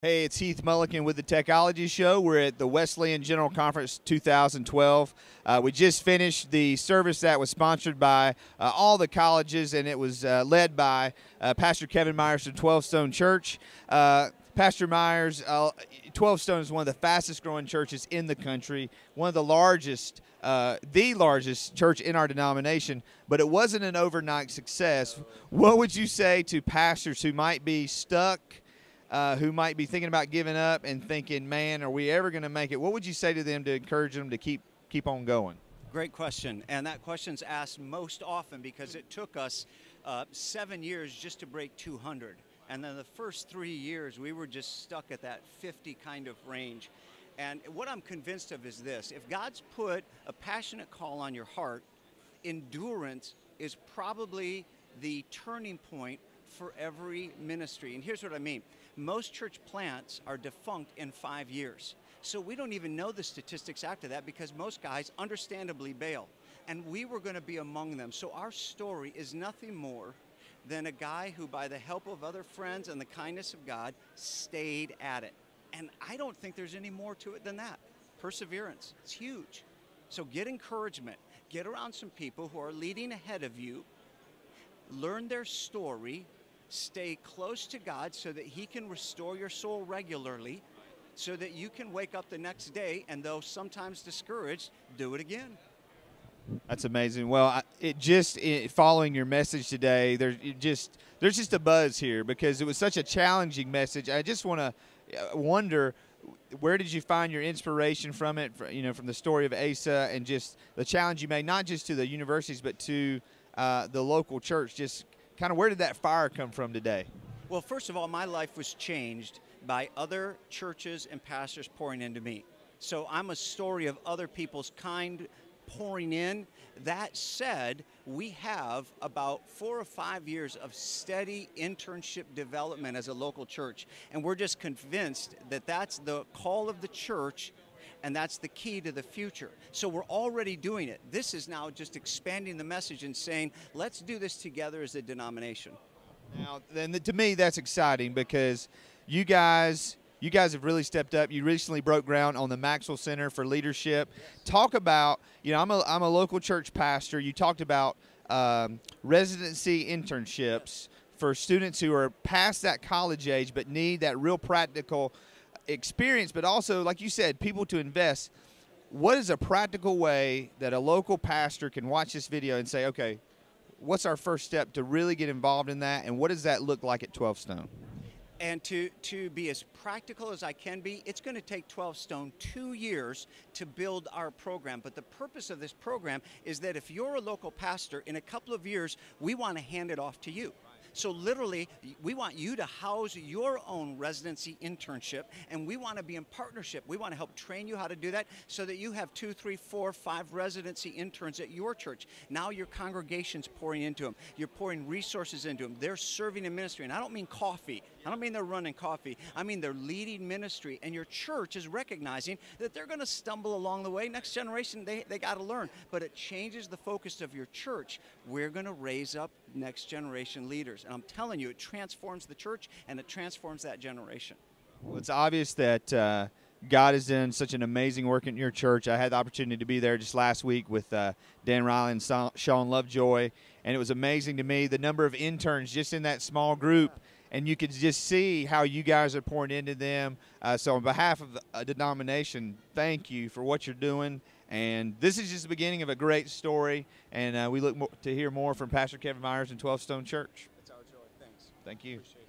Hey, it's Heath Mulligan with the Techology Show. We're at the Wesleyan General Conference 2012. We just finished the service that was sponsored by all the colleges, and it was led by Pastor Kevin Myers from 12stone Church. Pastor Myers, 12stone is one of the fastest growing churches in the country, one of the largest church in our denomination, but it wasn't an overnight success. What would you say to pastors who might be stuck, who might be thinking about giving up and thinking, man, are we ever going to make it? What would you say to them to encourage them to keep on going? Great question, and that question's asked most often because it took us 7 years just to break 200. And then the first 3 years, we were just stuck at that 50 kind of range. And what I'm convinced of is this: if God's put a passionate call on your heart, endurance is probably the turning point for every ministry. And here's what I mean. Most church plants are defunct in 5 years. So we don't even know the statistics after that because most guys understandably bail. And we were going to be among them. So our story is nothing more than a guy who, by the help of other friends and the kindness of God, stayed at it. And I don't think there's any more to it than that. Perseverance. It's huge. So get encouragement. Get around some people who are leading ahead of you. Learn their story. Stay close to God so that He can restore your soul regularly, so that you can wake up the next day and, though sometimes discouraged, do it again. That's amazing. Well, following your message today, there's just a buzz here because it was such a challenging message. I just want to wonder, where did you find your inspiration from it? From the story of Asa and just the challenge you made, not just to the universities but to the local church. Just kind of, where did that fire come from today? Well, first of all, my life was changed by other churches and pastors pouring into me. So I'm a story of other people's kind pouring in. That said, we have about 4 or 5 years of steady internship development as a local church, and we're just convinced that that's the call of the church, and that's the key to the future. So we're already doing it. This is now just expanding the message and saying, let's do this together as a denomination. Now, then, to me, that's exciting because you guys have really stepped up. You recently broke ground on the Maxwell Center for Leadership. Talk about, I'm a local church pastor. You talked about residency internships for students who are past that college age but need that real practical experience, but also, like you said, people to invest. What is a practical way that a local pastor can watch this video and say, okay, what's our first step to really get involved in that, and what does that look like at 12stone? And to be as practical as I can be, it's going to take 12stone 2 years to build our program. But the purpose of this program is that if you're a local pastor, in a couple of years, we want to hand it off to you. So literally, we want you to house your own residency internship, and we want to be in partnership. We want to help train you how to do that so that you have 2, 3, 4, 5 residency interns at your church. Now your congregation's pouring into them. You're pouring resources into them. They're serving in ministry. And I don't mean coffee. I don't mean they're running coffee. I mean they're leading ministry. And your church is recognizing that they're going to stumble along the way. Next generation, they got to learn. But it changes the focus of your church. We're going to raise up next generation leaders. And I'm telling you, it transforms the church and it transforms that generation. Well, it's obvious that God has done such an amazing work in your church. I had the opportunity to be there just last week with Dan Riley and Sean Lovejoy, and it was amazing to me, the number of interns just in that small group, and you could just see how you guys are pouring into them. So on behalf of the denomination, thank you for what you're doing. And this is just the beginning of a great story, and we look to hear more from Pastor Kevin Myers and 12stone Church. It's our joy. Thanks. Thank you. Appreciate it.